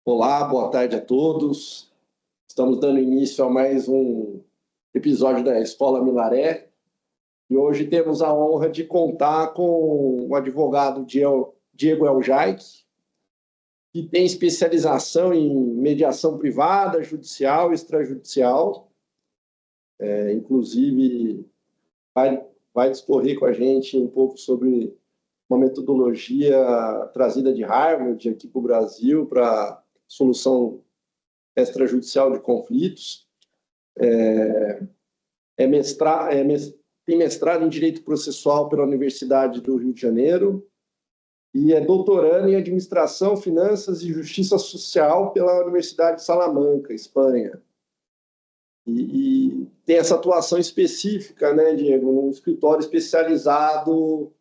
Olá, boa tarde a todos. Estamos dando início a mais um episódio da Escola Milaré e hoje temos a honra de contar com o advogado Diego Eljaic, que tem especialização em mediação privada, judicial e extrajudicial. Inclusive, vai discorrer com a gente um pouco sobre uma metodologia trazida de Harvard aqui para o Brasil para solução extrajudicial de conflitos. Tem mestrado em Direito Processual pela Universidade do Rio de Janeiro e é doutorando em Administração, Finanças e Justiça Social pela Universidade de Salamanca, Espanha. E tem essa atuação específica, né, Diego, num escritório especializado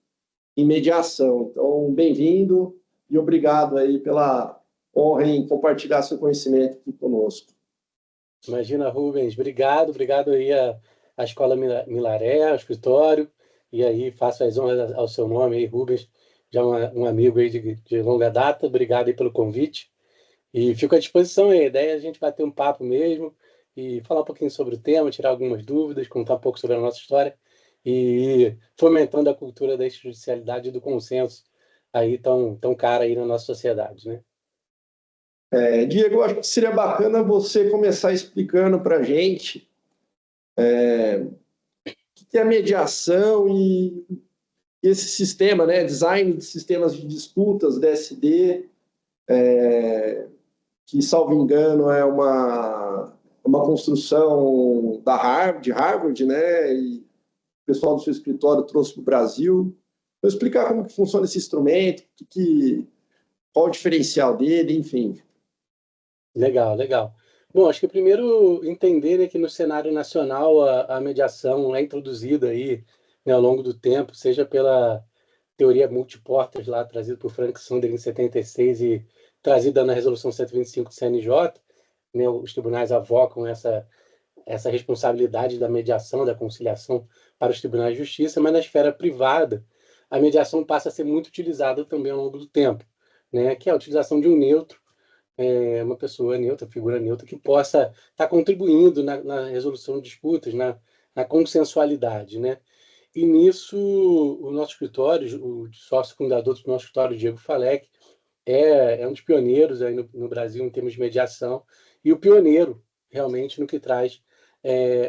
em mediação. Então, bem-vindo e obrigado aí pela honra em compartilhar seu conhecimento aqui conosco. Imagina, Rubens, obrigado aí à Escola Milaré, ao escritório, e aí faço as honras ao seu nome aí, Rubens, já um amigo aí de longa data, obrigado aí pelo convite, e fico à disposição aí, a ideia é a gente bater um papo mesmo, e falar um pouquinho sobre o tema, tirar algumas dúvidas, contar um pouco sobre a nossa história, e ir fomentando a cultura da extrajudicialidade e do consenso aí tão cara aí na nossa sociedade, né? Diego, eu acho que seria bacana você começar explicando para a gente o que é a mediação e esse sistema, né, design de sistemas de disputas, DSD, que, salvo engano, é uma construção de Harvard, né, e o pessoal do seu escritório trouxe para o Brasil. Vou explicar como que funciona esse instrumento, qual o diferencial dele, enfim. Legal. Bom, acho que primeiro entender, né, que no cenário nacional a mediação é introduzida aí, né, ao longo do tempo, seja pela teoria multiportas lá trazida por Frank Sander em 76 e trazida na resolução 125 do CNJ, né, os tribunais avocam essa responsabilidade da mediação, da conciliação para os tribunais de justiça, mas na esfera privada a mediação passa a ser muito utilizada também ao longo do tempo, né, que é a utilização de um neutro, uma pessoa neutra, figura neutra, que possa estar contribuindo na resolução de disputas, na consensualidade, né? E nisso, o nosso escritório, o sócio fundador do nosso escritório, Diego Falec, é um dos pioneiros aí no Brasil em termos de mediação, e o pioneiro, realmente, no que traz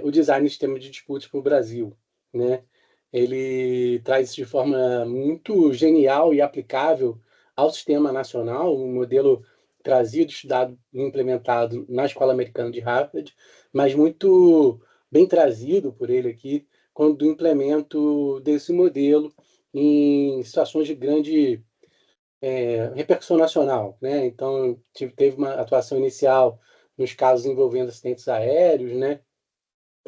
o design de sistema de disputas para o Brasil, né? Ele traz isso de forma muito genial e aplicável ao sistema nacional, um modelo trazido, estudado e implementado na Escola Americana de Harvard, mas muito bem trazido por ele aqui, quando implemento desse modelo em situações de grande repercussão nacional, né? Então, teve uma atuação inicial nos casos envolvendo acidentes aéreos, né?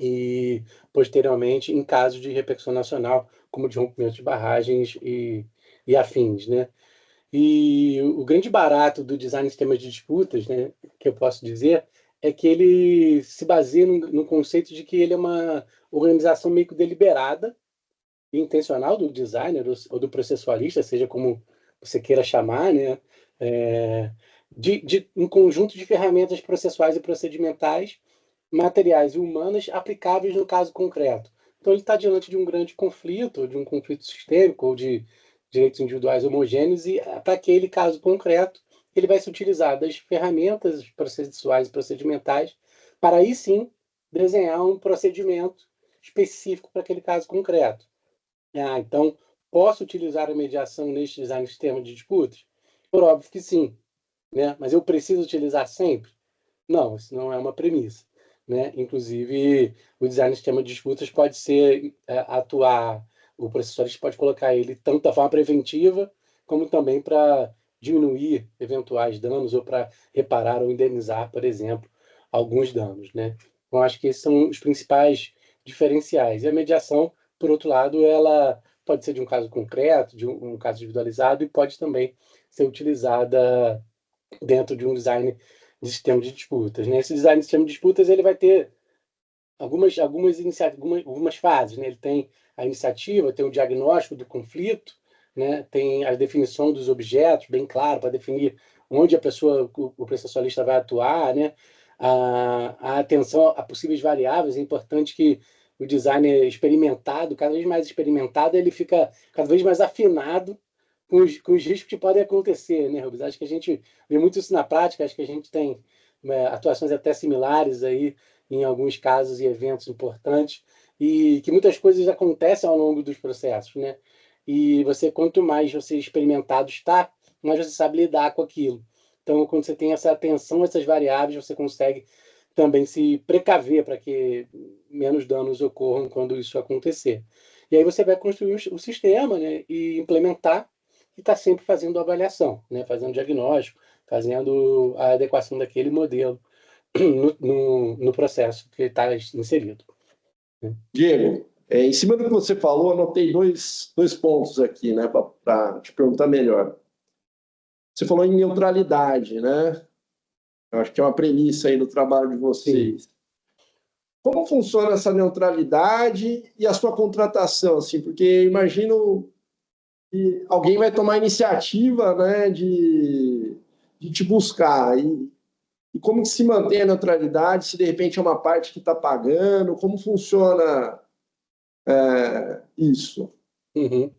E, posteriormente, em casos de repercussão nacional, como de rompimento de barragens e afins, né? E o grande barato do design de sistemas de disputas, né, que eu posso dizer, é que ele se baseia no conceito de que ele é uma organização meio que deliberada e intencional do designer ou do processualista, seja como você queira chamar, né, de um conjunto de ferramentas processuais e procedimentais, materiais e humanas aplicáveis no caso concreto. Então, ele está diante de um grande conflito, de um conflito sistêmico ou de direitos individuais homogêneos, e para aquele caso concreto, ele vai se utilizar das ferramentas processuais e procedimentais para aí sim desenhar um procedimento específico para aquele caso concreto. Então, posso utilizar a mediação neste design de sistema de disputas? Por óbvio que sim, né? Mas eu preciso utilizar sempre? Não, isso não é uma premissa, né? Inclusive, o design de sistema de disputas pode ser o processualista pode colocar ele tanto da forma preventiva, como também para diminuir eventuais danos ou para reparar ou indenizar, por exemplo, alguns danos, né? Então, acho que esses são os principais diferenciais. E a mediação, por outro lado, ela pode ser de um caso concreto, de um caso individualizado, e pode também ser utilizada dentro de um design de sistema de disputas, né? Esse design de sistema de disputas ele vai ter algumas fases, né? Ele tem a iniciativa, tem o diagnóstico do conflito, né? Tem a definição dos objetos, bem claro, para definir onde o processualista vai atuar, né? A atenção a possíveis variáveis, é importante que o designer experimentado, cada vez mais experimentado, ele fica cada vez mais afinado com os riscos que podem acontecer, né, Rubens? Acho que a gente vê muito isso na prática, acho que a gente tem atuações até similares aí em alguns casos e eventos importantes, e que muitas coisas acontecem ao longo dos processos, né? E quanto mais você experimentado está, mais você sabe lidar com aquilo. Então, quando você tem essa atenção a essas variáveis, você consegue também se precaver para que menos danos ocorram quando isso acontecer. E aí você vai construir o sistema, né, e implementar e está sempre fazendo avaliação, né, fazendo diagnóstico, fazendo a adequação daquele modelo no processo que está inserido. Diego, em cima do que você falou, anotei dois pontos aqui, né, para te perguntar melhor. Você falou em neutralidade, né? Eu acho que é uma premissa aí do trabalho de vocês. Sim. Como funciona essa neutralidade e a sua contratação, assim? Porque imagino que alguém vai tomar a iniciativa, né, de te buscar. E como que se mantém a neutralidade, se de repente é uma parte que está pagando, como funciona isso? Uhum.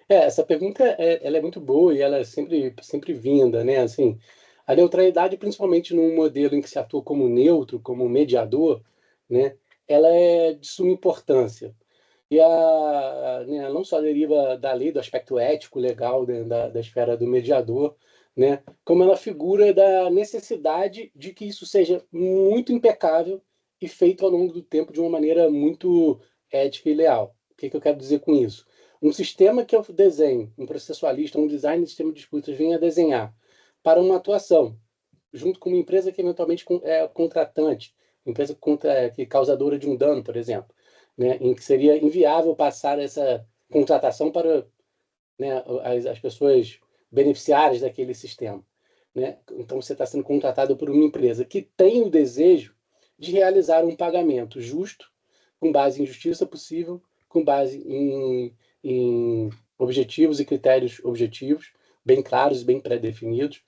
Essa pergunta ela é muito boa e ela é sempre vinda, né? Assim, a neutralidade, principalmente num modelo em que se atua como neutro, como mediador, né? Ela é de suma importância. E né, não só deriva da lei, do aspecto ético, legal, né, da esfera do mediador, né? Como ela figura da necessidade de que isso seja muito impecável e feito ao longo do tempo de uma maneira muito ética e leal. O que eu quero dizer com isso? Um sistema que eu desenho, um processualista, um designer de sistema de disputas venha desenhar para uma atuação, junto com uma empresa que eventualmente é contratante, empresa que é causadora de um dano, por exemplo, né, em que seria inviável passar essa contratação para, né, as pessoas beneficiárias daquele sistema. Né? Então, você está sendo contratado por uma empresa que tem o desejo de realizar um pagamento justo, com base em justiça possível, com base em objetivos e critérios objetivos, bem claros, bem pré-definidos.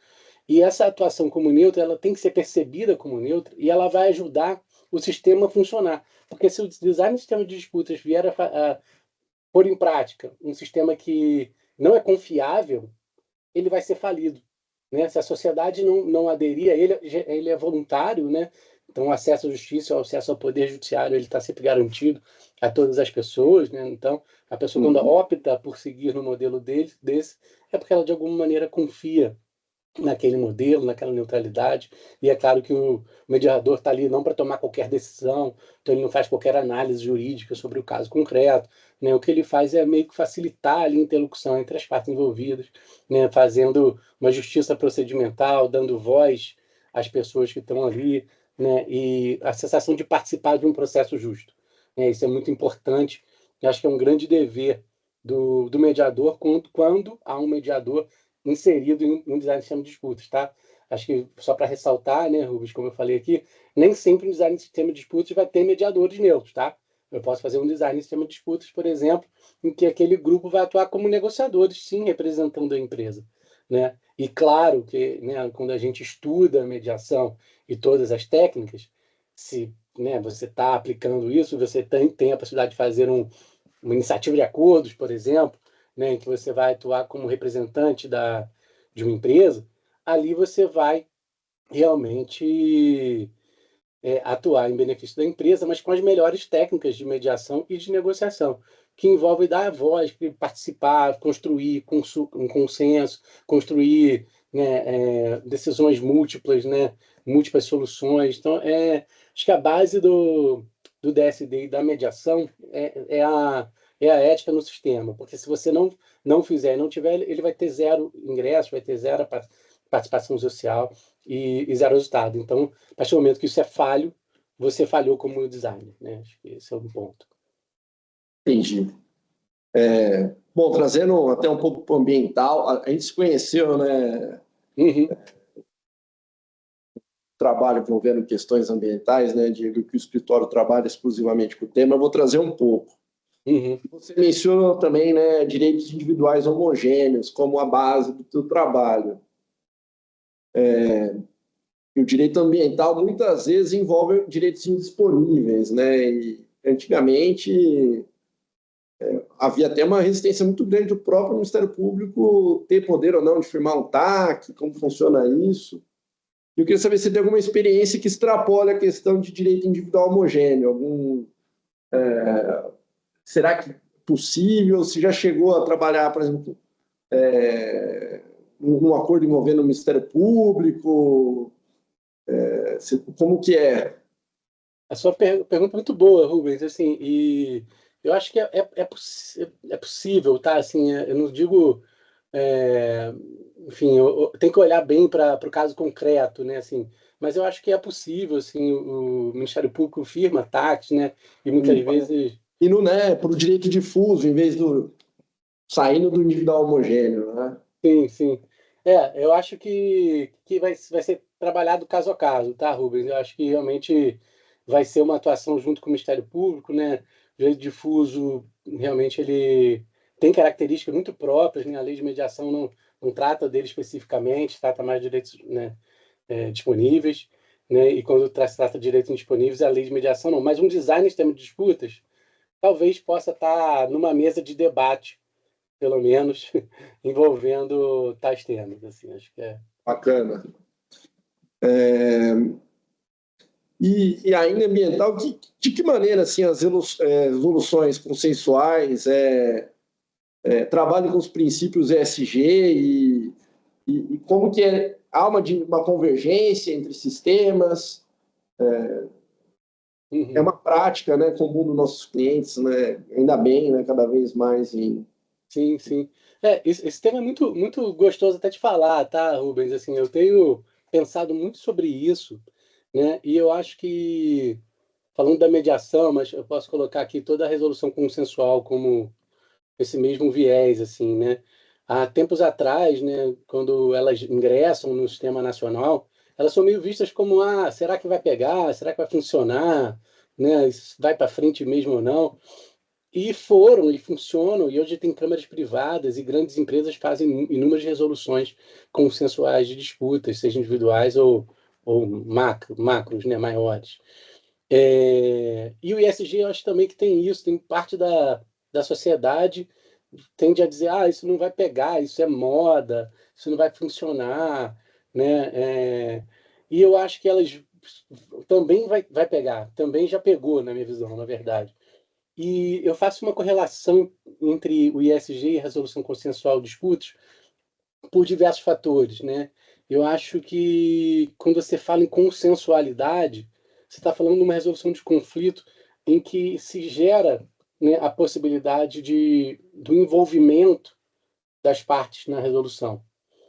E essa atuação como neutra, ela tem que ser percebida como neutra e ela vai ajudar o sistema a funcionar. Porque se o design do sistema de disputas vier a pôr em prática um sistema que não é confiável, ele vai ser falido. Né? Se a sociedade não aderir a ele, ele é voluntário, né? Então, o acesso à justiça, o acesso ao poder judiciário, ele está sempre garantido a todas as pessoas. Né? Então, a pessoa, quando opta por seguir no modelo desse, é porque ela, de alguma maneira, confia naquele modelo, naquela neutralidade. E é claro que o mediador está ali não para tomar qualquer decisão, então ele não faz qualquer análise jurídica sobre o caso concreto. Né? O que ele faz é meio que facilitar a interlocução entre as partes envolvidas, né? Fazendo uma justiça procedimental, dando voz às pessoas que estão ali, né? E a sensação de participar de um processo justo. Né? Isso é muito importante. Eu acho que é um grande dever do mediador quando há um mediador inserido em um design de sistema de disputas, tá? Acho que só para ressaltar, né, Rubens, como eu falei aqui, nem sempre um design de sistema de disputas vai ter mediadores neutros, tá? Eu posso fazer um design de sistema de disputas, por exemplo, em que aquele grupo vai atuar como negociadores, sim, representando a empresa, né? E claro que, né, quando a gente estuda a mediação e todas as técnicas, se, né, você está aplicando isso, você tem a possibilidade de fazer uma iniciativa de acordos, por exemplo, né, em que você vai atuar como representante de uma empresa, ali você vai realmente atuar em benefício da empresa, mas com as melhores técnicas de mediação e de negociação, que envolve dar a voz, participar, construir um consenso, construir, né, decisões múltiplas, né, múltiplas soluções. Então, acho que a base do DSD e da mediação é a ética no sistema, porque se você não fizer, não tiver, ele vai ter zero ingresso, vai ter zero participação social e zero resultado. Então, a partir do momento que isso é falho, você falhou como designer. Né? Acho que esse é um ponto. Entendi. Bom, trazendo até um pouco para o ambiental, a gente se conheceu, né? Uhum. Trabalho envolvendo questões ambientais, né? Digo que o escritório trabalha exclusivamente com o tema, eu vou trazer um pouco. Uhum. Você mencionou também, né, direitos individuais homogêneos como a base do teu trabalho. E o direito ambiental muitas vezes envolve direitos indisponíveis, né? E antigamente havia até uma resistência muito grande do próprio Ministério Público ter poder ou não de firmar um TAC, como funciona isso. Eu queria saber se tem alguma experiência que extrapole a questão de direito individual homogêneo. Será que é possível? Se já chegou a trabalhar, por exemplo, num acordo envolvendo o Ministério Público? Como que é? A sua pergunta é muito boa, Rubens, assim, e eu acho que é possível, tá? Assim, eu não digo, é, enfim, eu tenho que olhar bem para o caso concreto, né? Assim, mas eu acho que é possível, assim, o Ministério Público firma TACs, né? E muitas vezes, Indo, né, para o direito difuso, em vez do saindo do individual homogêneo, né? sim, sim. Eu acho que vai ser trabalhado caso a caso, tá, Rubens? Eu acho que realmente vai ser uma atuação junto com o Ministério Público, né? O direito difuso, realmente, ele tem características muito próprias, né? A lei de mediação não trata dele especificamente, trata mais de direitos, né, disponíveis, né? E quando se trata de direitos indisponíveis, a lei de mediação não. Mas um design de sistema de disputas talvez possa estar numa mesa de debate pelo menos, envolvendo tais temas, assim, acho que é. Bacana. E ainda ambiental, de que maneira assim as resoluções consensuais trabalham com os princípios ESG e como que há uma convergência entre sistemas? É Uhum. uma prática, né, comum dos nossos clientes, né? Ainda bem, né, cada vez mais em... Sim, sim. Esse tema é muito, muito gostoso até de falar, tá, Rubens? Assim, eu tenho pensado muito sobre isso, né? E eu acho que, falando da mediação, mas eu posso colocar aqui toda a resolução consensual como esse mesmo viés, assim, né? Há tempos atrás, né, quando elas ingressam no sistema nacional, elas são meio vistas como, será que vai pegar? Será que vai funcionar? Né? Isso vai para frente mesmo ou não? E foram, e funcionam, e hoje tem câmaras privadas e grandes empresas fazem inúmeras resoluções consensuais de disputas, seja individuais ou macros, né, maiores. E o ISG, eu acho também que tem isso, tem parte da sociedade tende a dizer, isso não vai pegar, isso é moda, isso não vai funcionar, né? E eu acho que elas também vai pegar, também já pegou, na minha visão, na verdade. E eu faço uma correlação entre o ISG e a resolução consensual de disputas por diversos fatores, né? Eu acho que quando você fala em consensualidade, você está falando de uma resolução de conflito em que se gera, né, a possibilidade do envolvimento das partes na resolução,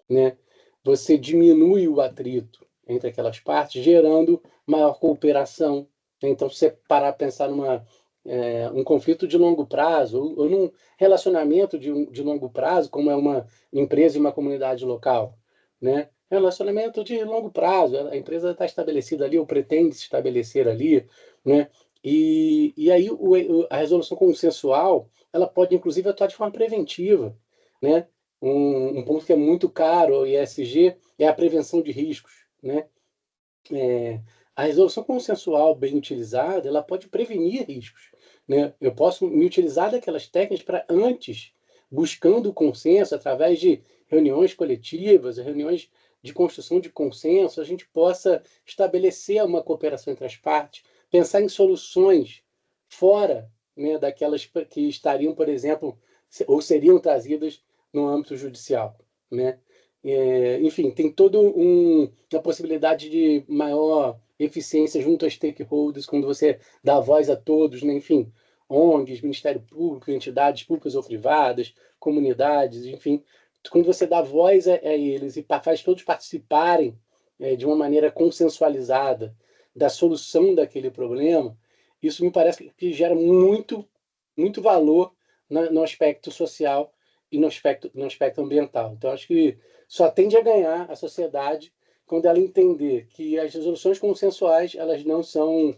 né? Você diminui o atrito entre aquelas partes, gerando maior cooperação. Então, se você parar para pensar um conflito de longo prazo, ou num relacionamento de longo prazo, como é uma empresa e uma comunidade local, né? Relacionamento de longo prazo, a empresa está estabelecida ali, ou pretende se estabelecer ali, né? E aí a resolução consensual, ela pode inclusive atuar de forma preventiva, né? Um ponto que é muito caro ao ISG é a prevenção de riscos, né? A resolução consensual bem utilizada, ela pode prevenir riscos, né? Eu posso me utilizar daquelas técnicas para antes, buscando o consenso através de reuniões coletivas, reuniões de construção de consenso, a gente possa estabelecer uma cooperação entre as partes, pensar em soluções fora, né, daquelas que estariam, por exemplo, ou seriam trazidas no âmbito judicial, né? Enfim, tem toda uma possibilidade de maior eficiência junto aos stakeholders, quando você dá voz a todos, né? Enfim, ONGs, Ministério Público, entidades públicas ou privadas, comunidades, enfim, quando você dá voz a eles e faz todos participarem de uma maneira consensualizada da solução daquele problema, isso me parece que gera muito, muito valor no aspecto social e no aspecto ambiental. Então, acho que só tende a ganhar a sociedade quando ela entender que as resoluções consensuais elas não estão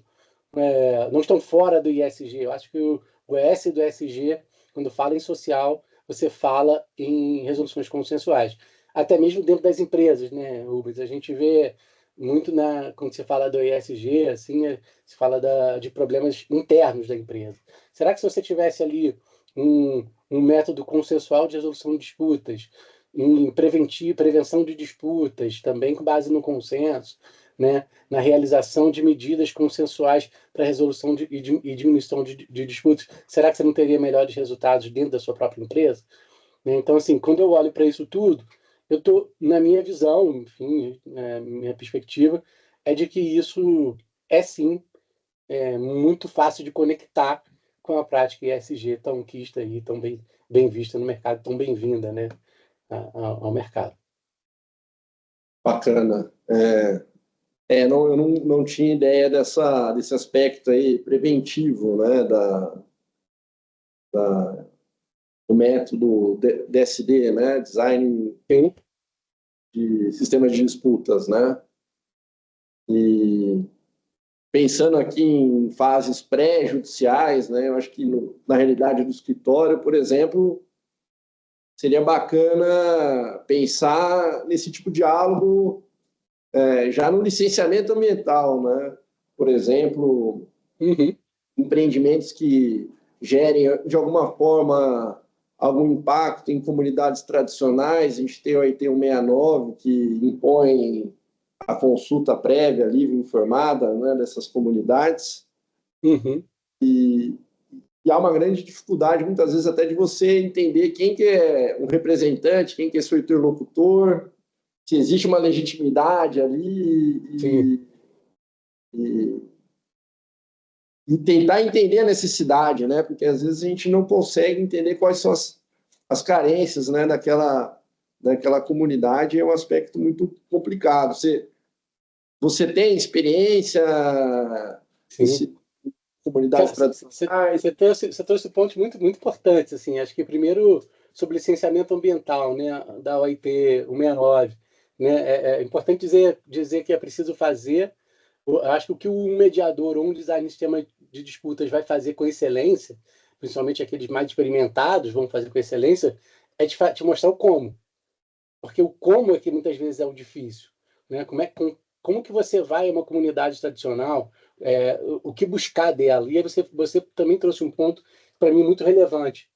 fora do ISG. Eu acho que o o S do ESG, quando fala em social, você fala em resoluções consensuais. Até mesmo dentro das empresas, né, Rubens? A gente vê muito quando você fala do ESG, assim, se fala de problemas internos da empresa. Será que se você tivesse ali um método consensual de resolução de disputas, em prevenção de disputas, também com base no consenso, né, na realização de medidas consensuais para resolução e diminuição de disputas, será que você não teria melhores resultados dentro da sua própria empresa? Então, assim, quando eu olho para isso tudo, eu estou, na minha visão, enfim, minha perspectiva, é de que isso é, sim, muito fácil de conectar com a prática ESG tão quista e tão bem vista no mercado, tão bem-vinda, né, ao mercado. Bacana. Não, eu não tinha ideia desse aspecto aí preventivo, né, do método DSD, né, Design Sim. de Sistemas de Disputas, né? E pensando aqui em fases pré-judiciais, né, eu acho que na realidade do escritório, por exemplo, seria bacana pensar nesse tipo de diálogo já no licenciamento ambiental, né? Por exemplo, empreendimentos que gerem, de alguma forma, algum impacto em comunidades tradicionais. A gente tem o IT 169, que impõe a consulta prévia, livre, informada, né, dessas comunidades. E há uma grande dificuldade, muitas vezes, até de você entender quem que é um representante, quem que é seu interlocutor, se existe uma legitimidade ali e tentar entender a necessidade, né? Porque às vezes a gente não consegue entender quais são as carências, né, daquela comunidade. É um aspecto muito complicado. Você tem experiência em comunidades tradicionais? Você trouxe pontos muito, muito importantes, assim. Acho que primeiro sobre licenciamento ambiental, né, da OIT 169, né, é importante dizer que é preciso fazer. Acho que o que um mediador ou um design de sistema de disputas vai fazer com excelência, principalmente aqueles mais experimentados vão fazer com excelência, é te mostrar o como. Porque o como é que muitas vezes é o difícil, né? Como que você vai a uma comunidade tradicional, o que buscar dela? E aí você também trouxe um ponto, para mim, muito relevante,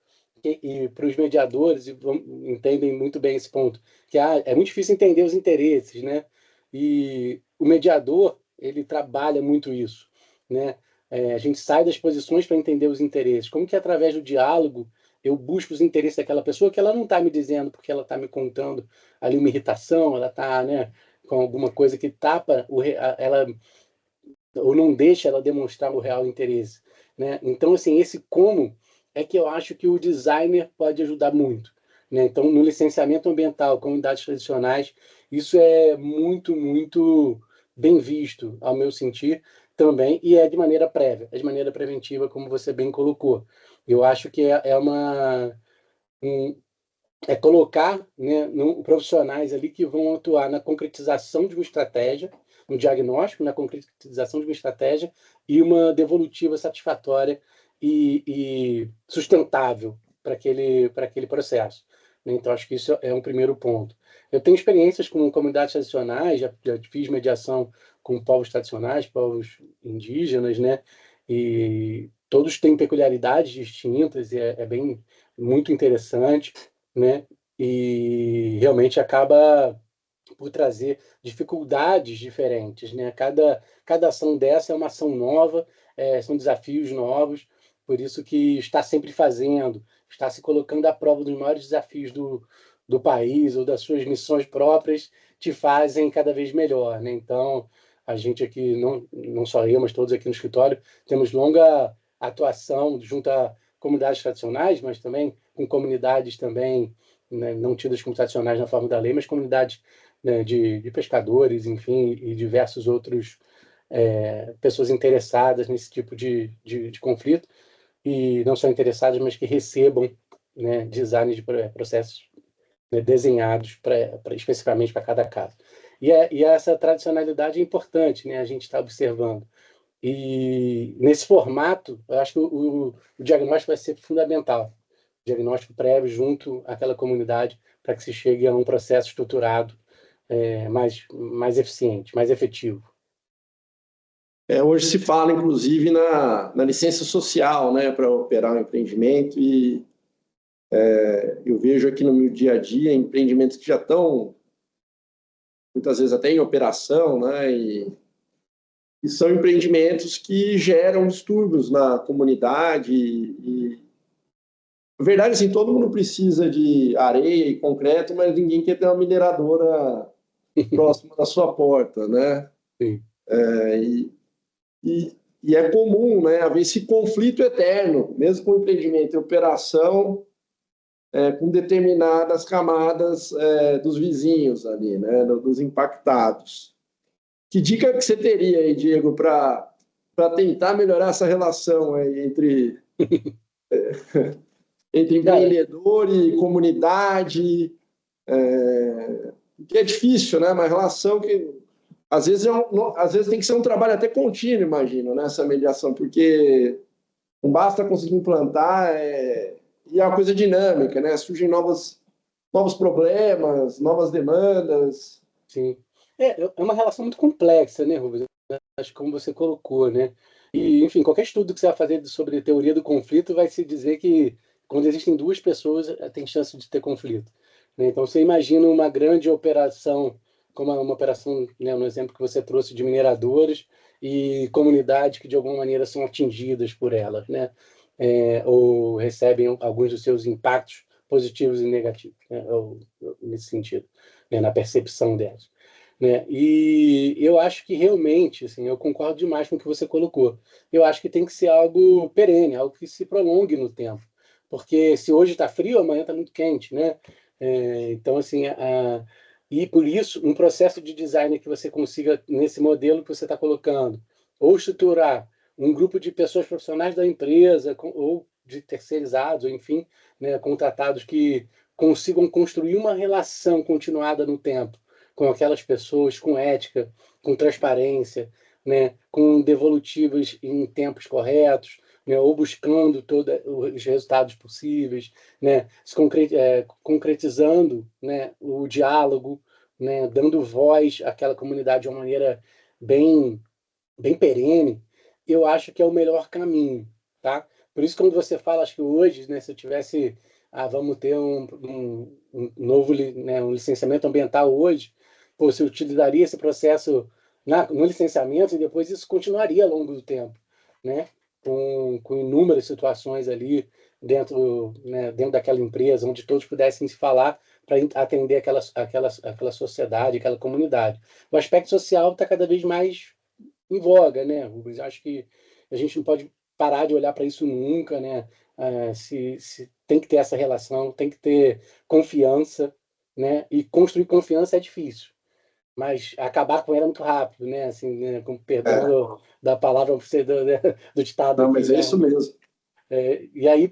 e para os mediadores, entendem muito bem esse ponto, que é muito difícil entender os interesses, né? E o mediador, ele trabalha muito isso, né? A gente sai das posições para entender os interesses. Como que através do diálogo eu busco os interesses daquela pessoa que ela não está me dizendo porque ela está me contando ali uma irritação, ela está, né, com alguma coisa que tapa ela ou não deixa ela demonstrar o real interesse, né? Então, assim, esse como é que eu acho que o designer pode ajudar muito, né? Então, no licenciamento ambiental, comunidades tradicionais, isso é muito, muito bem visto, ao meu sentir, também, e é de maneira prévia, é de maneira preventiva, como você bem colocou. Eu acho que é colocar, né, profissionais ali que vão atuar na concretização de uma estratégia, no diagnóstico, na concretização de uma estratégia e uma devolutiva satisfatória e sustentável para aquele processo. Então, acho que isso é um primeiro ponto. Eu tenho experiências com comunidades tradicionais, já fiz mediação com povos tradicionais, povos indígenas, né? E todos têm peculiaridades distintas e é bem muito interessante, né? E realmente acaba por trazer dificuldades diferentes, né? Cada ação dessa é uma ação nova, são desafios novos, por isso que está sempre fazendo, está se colocando à prova dos maiores desafios do país ou das suas missões próprias, te fazem cada vez melhor, né? Então, a gente aqui, não só eu, mas todos aqui no escritório, temos longa atuação junto a comunidades tradicionais, mas também com comunidades também, né, não tidas como tradicionais na forma da lei, mas comunidades, né, de pescadores, enfim, e diversos outros pessoas interessadas nesse tipo de conflito, e não só interessadas, mas que recebam, né, design de processos, né, desenhados especificamente para cada caso. E essa tradicionalidade é importante, né, a gente está observando. E nesse formato, eu acho que o diagnóstico vai ser fundamental. O diagnóstico prévio junto àquela comunidade para que se chegue a um processo estruturado mais eficiente, mais efetivo. Hoje se fala, inclusive, na licença social, né, para operar um empreendimento, e eu vejo aqui no meu dia a dia empreendimentos que já estão, muitas vezes, até em operação, né, e são empreendimentos que geram distúrbios na comunidade. Na verdade, assim, todo mundo precisa de areia e concreto, mas ninguém quer ter uma mineradora próxima da sua porta, né? Sim. E é comum, né, haver esse conflito eterno, mesmo com o empreendimento em operação, com determinadas camadas dos vizinhos ali, né, dos impactados. Que dica que você teria aí, Diego, para tentar melhorar essa relação aí entre empreendedor e comunidade? Que é difícil, né? Uma relação que às vezes tem que ser um trabalho até contínuo, imagino, nessa mediação, porque não basta conseguir implantar, e é uma coisa dinâmica, né? Surgem novos problemas, novas demandas. Sim. É uma relação muito complexa, né, Rubens? Acho que como você colocou, né? E, enfim, qualquer estudo que você vai fazer sobre teoria do conflito vai se dizer que quando existem duas pessoas, tem chance de ter conflito, né? Então, você imagina uma grande operação, como uma operação, né, no exemplo que você trouxe de mineradores e comunidades que, de alguma maneira, são atingidas por elas, né? Ou recebem alguns dos seus impactos positivos e negativos, né? Nesse sentido, né, na percepção delas, né? E eu acho que realmente, assim, eu concordo demais com o que você colocou. Eu acho que tem que ser algo perene, algo que se prolongue no tempo, porque se hoje está frio, amanhã está muito quente, né? Então, assim, e por isso, um processo de design que você consiga, nesse modelo que você está colocando, ou estruturar um grupo de pessoas profissionais da empresa, ou de terceirizados, ou enfim, né, contratados que consigam construir uma relação continuada no tempo com aquelas pessoas, com ética, com transparência, né, com devolutivas em tempos corretos, né, ou buscando todos os resultados possíveis, né, concretizando, né, o diálogo, né, dando voz àquela comunidade de uma maneira bem, bem perene, eu acho que é o melhor caminho, tá? Por isso, quando você fala, acho que hoje, né, se eu tivesse, vamos ter um novo, né, um licenciamento ambiental hoje, pô, se utilizaria esse processo no licenciamento e depois isso continuaria ao longo do tempo, né? Com inúmeras situações ali dentro daquela empresa, onde todos pudessem se falar para atender aquela sociedade, aquela comunidade. O aspecto social está cada vez mais em voga, né, Rubens? Acho que a gente não pode parar de olhar para isso nunca, né? Se tem que ter essa relação, tem que ter confiança, né? E construir confiança é difícil, mas acabar com ela é muito rápido, né? Assim, né? Com perdão da palavra do ditado Não, aqui, mas é né? isso mesmo. E aí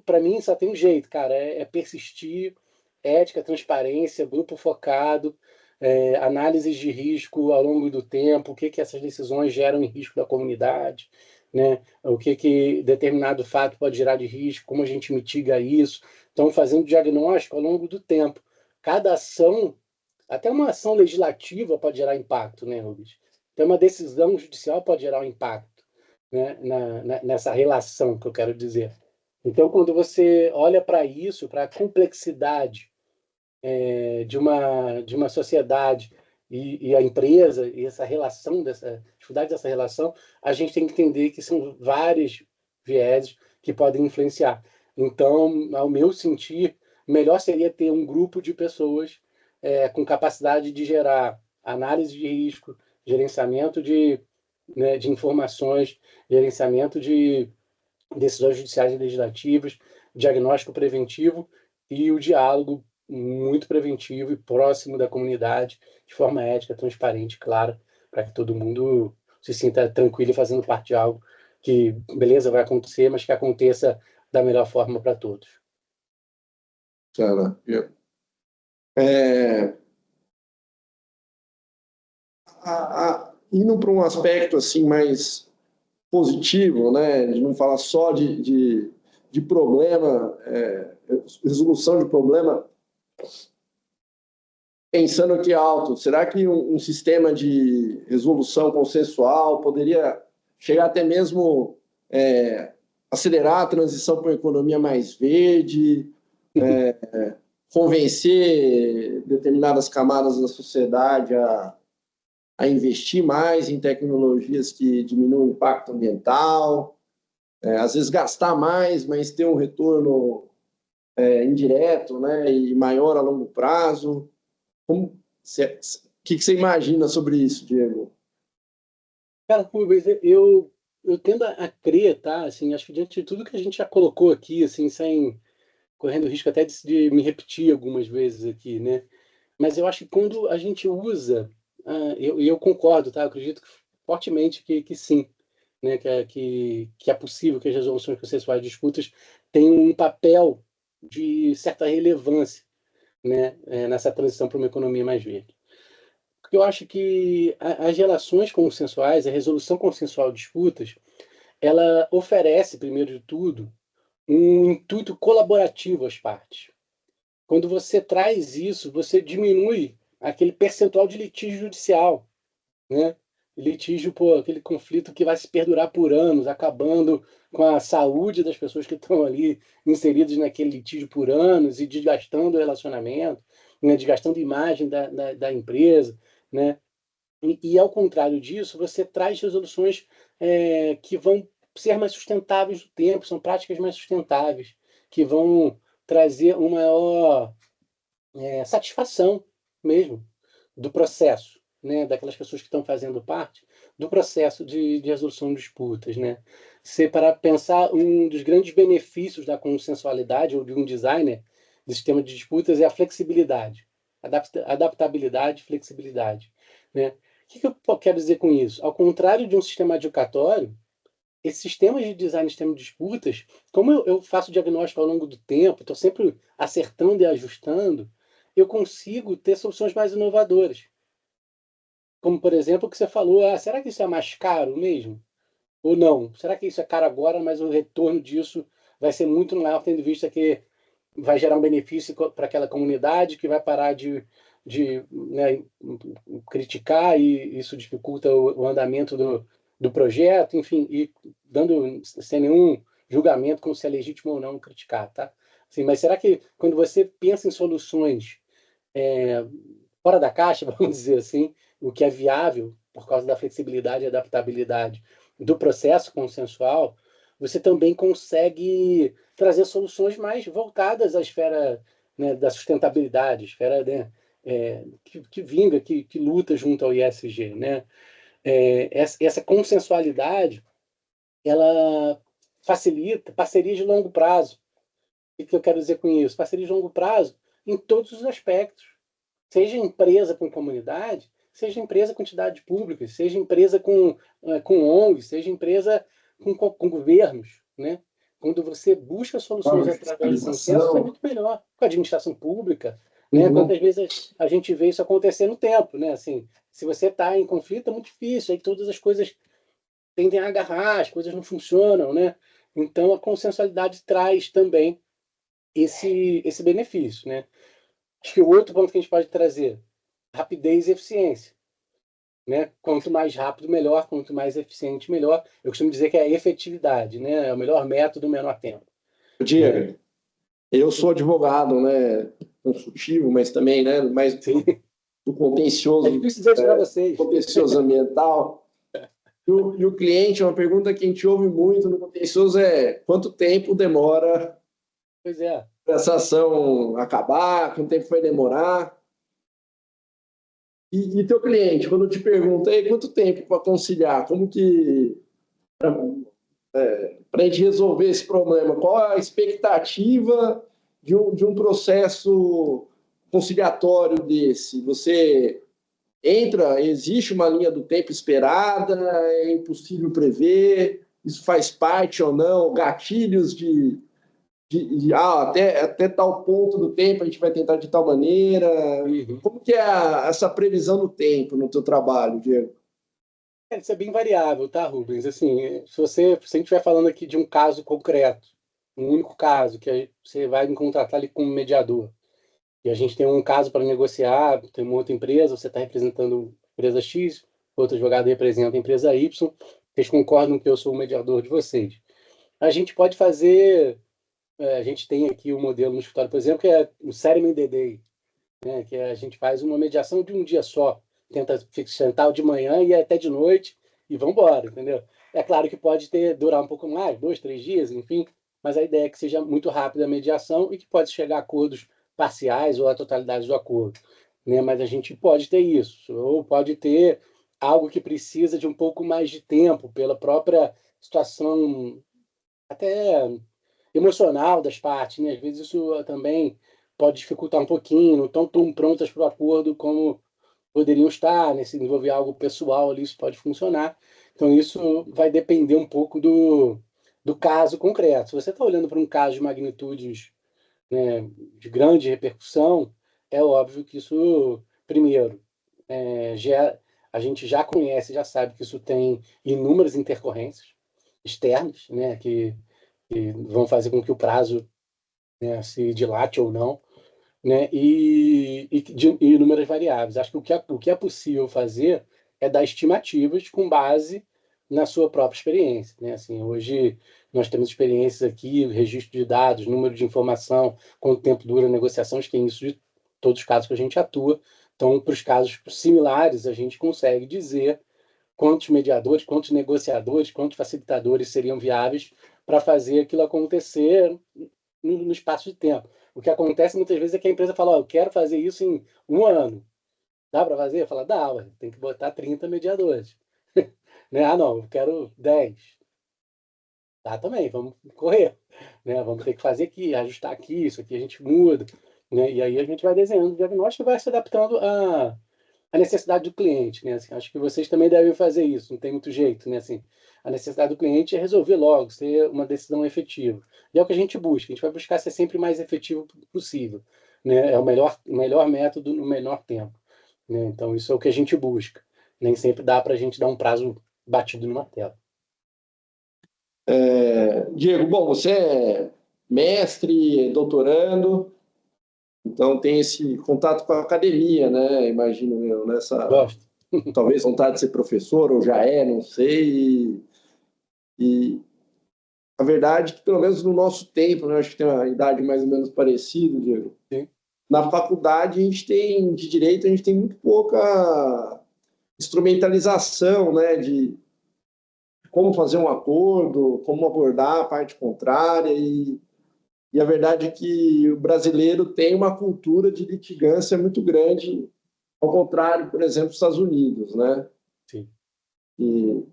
para mim, só tem um jeito, cara, é persistir, ética, transparência, grupo focado, análises de risco ao longo do tempo, o que essas decisões geram em risco da comunidade, né? O que determinado fato pode gerar de risco, como a gente mitiga isso. Então, fazendo diagnóstico ao longo do tempo. Cada ação, até uma ação legislativa pode gerar impacto, né, Rubens? Então, uma decisão judicial pode gerar um impacto, né, nessa relação que eu quero dizer. Então, quando você olha para isso, para a complexidade de uma sociedade e a empresa, e essa relação, dessa dificuldade dessa relação, a gente tem que entender que são vários vieses que podem influenciar. Então, ao meu sentir, melhor seria ter um grupo de pessoas com capacidade de gerar análise de risco, gerenciamento né, de informações, gerenciamento de decisões judiciais e legislativas, diagnóstico preventivo e o diálogo muito preventivo e próximo da comunidade, de forma ética, transparente, clara, para que todo mundo se sinta tranquilo e fazendo parte de algo que, beleza, vai acontecer, mas que aconteça da melhor forma para todos. Cara, indo para um aspecto assim mais positivo, né? De não falar só de problema, resolução de problema, pensando aqui alto, será que um sistema de resolução consensual poderia chegar até mesmo acelerar a transição para uma economia mais verde, convencer determinadas camadas da sociedade a investir mais em tecnologias que diminuem o impacto ambiental, às vezes gastar mais, mas ter um retorno indireto, né, e maior a longo prazo? O que você imagina sobre isso, Diego? Cara, Rubens, eu tendo a crer, tá? Assim, acho que diante de tudo que a gente já colocou aqui, assim, sem correndo o risco até de me repetir algumas vezes aqui, né? Mas eu acho que quando a gente usa, eu concordo, tá? Eu acredito fortemente que sim, né? Que é possível que as resoluções consensuais de disputas tenham um papel de certa relevância, né? Nessa transição para uma economia mais verde. Porque eu acho que as relações consensuais, a resolução consensual de disputas, ela oferece, primeiro de tudo, um intuito colaborativo às partes. Quando você traz isso, você diminui aquele percentual de litígio judicial, né? Litígio, pô, aquele conflito que vai se perdurar por anos, acabando com a saúde das pessoas que estão ali inseridas naquele litígio por anos e desgastando o relacionamento, né? Desgastando a imagem da empresa, né? E ao contrário disso, você traz resoluções que vão ser mais sustentáveis no tempo, são práticas mais sustentáveis, que vão trazer uma maior satisfação mesmo do processo, né, daquelas pessoas que estão fazendo parte do processo de resolução de disputas, né? Se para pensar, um dos grandes benefícios da consensualidade ou de um designer do sistema de disputas é a flexibilidade, adaptabilidade, flexibilidade, né? O que eu quero dizer com isso? Ao contrário de um sistema adjudicatório, esses sistemas de design, sistema de disputas, como eu faço diagnóstico ao longo do tempo, estou sempre acertando e ajustando, eu consigo ter soluções mais inovadoras. Como, por exemplo, o que você falou, será que isso é mais caro mesmo? Ou não? Será que isso é caro agora, mas o retorno disso vai ser muito maior, tendo em vista que vai gerar um benefício para aquela comunidade que vai parar de né, criticar e isso dificulta o andamento do projeto, enfim, e dando sem nenhum julgamento como se é legítimo ou não criticar, tá? Assim, mas será que quando você pensa em soluções fora da caixa, vamos dizer assim, o que é viável por causa da flexibilidade e adaptabilidade do processo consensual, você também consegue trazer soluções mais voltadas à esfera, né, da sustentabilidade, esfera, né, que vinga, que luta junto ao ISG, né? Essa consensualidade, ela facilita parcerias de longo prazo. O que eu quero dizer com isso? Parcerias de longo prazo em todos os aspectos. Seja empresa com comunidade, seja empresa com entidades públicas, seja empresa com ONGs, seja empresa com governos, né? Quando você busca soluções através do consenso, é muito melhor. Com a administração pública, né? Quantas vezes a gente vê isso acontecer no tempo, né? Assim, se você está em conflito, é muito difícil, aí todas as coisas tendem a agarrar, as coisas não funcionam, né? Então, a consensualidade traz também esse benefício, né? Acho que o outro ponto que a gente pode trazer, rapidez e eficiência, né? Quanto mais rápido, melhor. Quanto mais eficiente, melhor. Eu costumo dizer que é a efetividade, né? É o melhor método, o menor tempo. Diego, eu sou advogado, né, consultivo, mas também, né, mais do contencioso, contencioso ambiental. E o cliente, uma pergunta que a gente ouve muito no contencioso é quanto tempo demora para essa ação acabar, quanto tempo vai demorar? E teu cliente, quando te pergunta, quanto tempo para conciliar, como que para a gente resolver esse problema, qual a expectativa de um processo conciliatório desse? Você entra, existe uma linha do tempo esperada, é impossível prever, isso faz parte ou não, gatilhos até tal ponto do tempo a gente vai tentar de tal maneira. Como que é essa previsão do tempo no teu trabalho, Diego? Isso é bem variável, tá, Rubens? Assim, se a gente estiver falando aqui de um caso concreto, um único caso, que você vai me contratar ali como mediador, e a gente tem um caso para negociar, tem uma outra empresa, você está representando a empresa X, outro advogado representa a empresa Y, vocês concordam que eu sou o mediador de vocês. A gente pode fazer, a gente tem aqui um modelo no escritório, por exemplo, que é o Settlement the Day, né? Que a gente faz uma mediação de um dia só, tenta sentar de manhã e até de noite e vamos embora, entendeu? É claro que pode durar um pouco mais, 2, 3 dias, enfim, mas a ideia é que seja muito rápida a mediação e que pode chegar a acordos parciais ou a totalidade do acordo, né? Mas a gente pode ter isso, ou pode ter algo que precisa de um pouco mais de tempo pela própria situação até emocional das partes, né? Às vezes isso também pode dificultar um pouquinho, não estão tão prontas para o acordo como poderiam estar, né? Se envolver algo pessoal ali, isso pode funcionar. Então, isso vai depender um pouco do caso concreto. Se você está olhando para um caso de magnitudes, né, de grande repercussão, é óbvio que isso, primeiro, a gente já conhece, já sabe que isso tem inúmeras intercorrências externas, né, que vão fazer com que o prazo, né, se dilate ou não, né, e inúmeras variáveis. Acho que o que é possível fazer é dar estimativas com base na sua própria experiência, né? Assim, hoje nós temos experiências aqui, registro de dados, número de informação, quanto tempo dura a negociação, acho que tem isso de todos os casos que a gente atua. Então, para os casos similares, a gente consegue dizer quantos mediadores, quantos negociadores, quantos facilitadores seriam viáveis para fazer aquilo acontecer no espaço de tempo. O que acontece muitas vezes é que a empresa fala, eu quero fazer isso em um ano. Dá para fazer? Fala, dá, ué, tem que botar 30 mediadores. Né? Ah, não, eu quero 10. Dá também, vamos correr. Né? Vamos ter que fazer aqui, ajustar aqui, isso aqui a gente muda. Né? E aí a gente vai desenhando o diagnóstico e vai se adaptando a necessidade do cliente, né? Assim, acho que vocês também devem fazer isso, não tem muito jeito, né? Assim, a necessidade do cliente é resolver logo, ser uma decisão efetiva. E é o que a gente busca, a gente vai buscar ser sempre o mais efetivo possível, né? É o melhor método no menor tempo, né? Então, isso é o que a gente busca. Nem sempre dá para a gente dar um prazo batido numa tela. Diego, bom, você é mestre, doutorando, então tem esse contato com a academia, né? Imagino eu, nessa Gosto. talvez vontade de ser professor, ou já é, não sei. E a verdade é que, pelo menos no nosso tempo, né, acho que tem uma idade mais ou menos parecida, Diego. Sim. Na faculdade, a gente tem, de direito, a gente tem muito pouca instrumentalização, né, de como fazer um acordo, como abordar a parte contrária. E a verdade é que o brasileiro tem uma cultura de litigância muito grande, ao contrário, por exemplo, dos Estados Unidos, né? Sim. E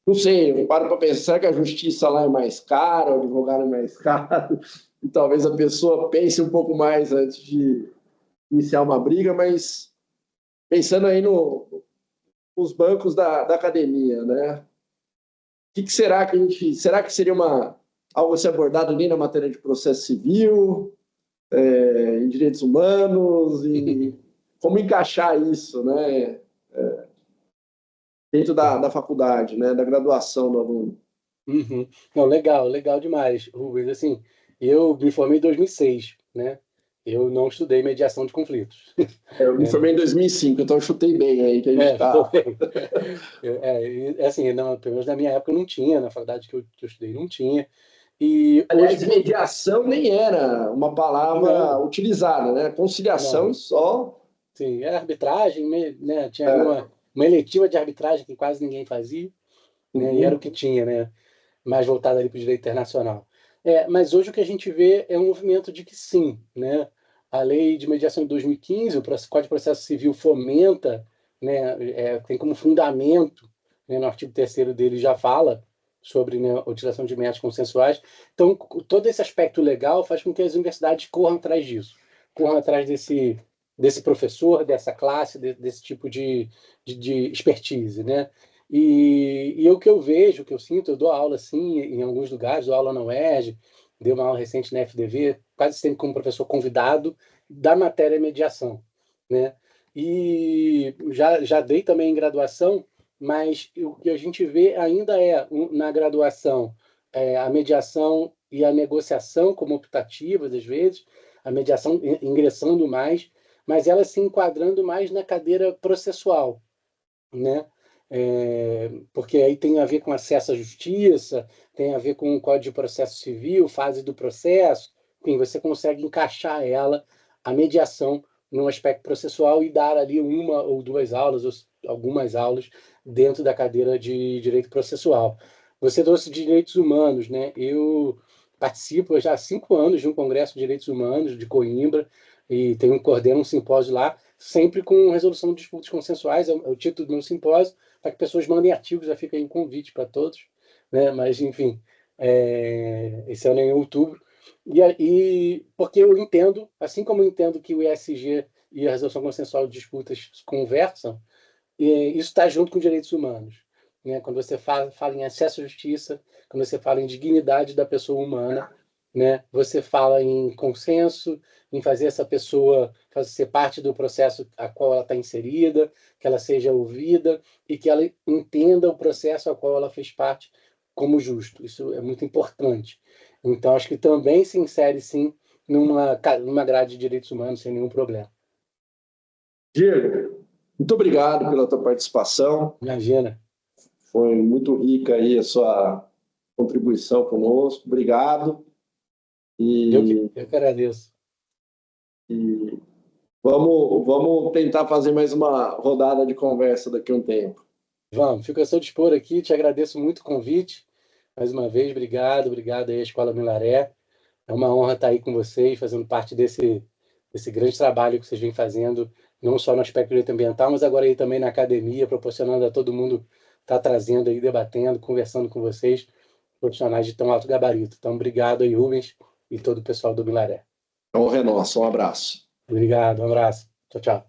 não sei, eu paro para pensar que a justiça lá é mais cara, o advogado é mais caro, e talvez a pessoa pense um pouco mais antes de iniciar uma briga, mas pensando aí nos bancos da academia, né? Que será que a gente. Será que seria algo a ser abordado ali na matéria de processo civil, em direitos humanos, e como encaixar isso, né? Dentro da faculdade, né? Da graduação do aluno. Uhum. Não, legal, legal demais, Rubens. Assim, eu me formei em 2006, né? Eu não estudei mediação de conflitos. Eu me formei em 2005, então eu chutei bem aí que a gente Estou está. bem. Assim, não, pelo menos na minha época não tinha, na faculdade que eu estudei não tinha. E hoje, Aliás, mediação nem era uma palavra não, utilizada, né? Conciliação não. e só. Sim, era arbitragem, né? Tinha ali É, uma eletiva de arbitragem que quase ninguém fazia, né? E era o uhum. que tinha, né? Mais voltado ali para o direito internacional. Mas hoje o que a gente vê é um movimento de que sim, né? A lei de mediação de 2015, o Código de Processo Civil fomenta, né? Tem como fundamento, né? No artigo 3º dele já fala sobre, né, a utilização de métodos consensuais. Então, todo esse aspecto legal faz com que as universidades corram atrás disso, corram atrás desse professor, dessa classe, desse tipo de expertise, né? E o que eu vejo, o que eu sinto, eu dou aula, sim, em alguns lugares, dou aula na UERJ, dei uma aula recente na FDV, quase sempre como professor convidado da matéria mediação, né? E já dei também em graduação, mas o que a gente vê ainda é, na graduação, a mediação e a negociação como optativas, às vezes, a mediação ingressando mais, mas ela se enquadrando mais na cadeira processual, né? Porque aí tem a ver com acesso à justiça, tem a ver com o Código de Processo Civil, fase do processo, enfim, você consegue encaixar ela, a mediação, no aspecto processual e dar ali uma ou duas aulas, ou algumas aulas, dentro da cadeira de Direito Processual. Você trouxe Direitos Humanos, né? Eu participo já há 5 anos de um Congresso de Direitos Humanos de Coimbra e coordeno um simpósio lá, sempre com resolução de disputas consensuais, é o título do meu simpósio, para que pessoas mandem artigos, já fica aí um convite para todos, né? Mas, enfim, esse ano é em outubro. E porque eu entendo, assim como eu entendo que o ESG e a resolução consensual de disputas conversam, isso está junto com direitos humanos. Né? Quando você fala em acesso à justiça, quando você fala em dignidade da pessoa humana, né? Você fala em consenso, em fazer essa pessoa ser parte do processo a qual ela está inserida, que ela seja ouvida e que ela entenda o processo a qual ela fez parte como justo. Isso é muito importante. Então, acho que também se insere, sim, numa grade de direitos humanos, sem nenhum problema. Diego, muito obrigado pela tua participação. Imagina. Foi muito rica aí a sua contribuição conosco. Obrigado. Eu que agradeço. E vamos tentar fazer mais uma rodada de conversa daqui a um tempo. Vamos, fico a seu dispor aqui, te agradeço muito o convite. Mais uma vez, obrigado aí à Escola Milaré. É uma honra estar aí com vocês, fazendo parte desse grande trabalho que vocês vêm fazendo, não só no aspecto do direito ambiental, mas agora aí também na academia, proporcionando a todo mundo estar trazendo aí, debatendo, conversando com vocês, profissionais de tão alto gabarito. Então, obrigado aí, Rubens, e todo o pessoal do Milaré. Honra é nossa. Um abraço. Obrigado, um abraço. Tchau, tchau.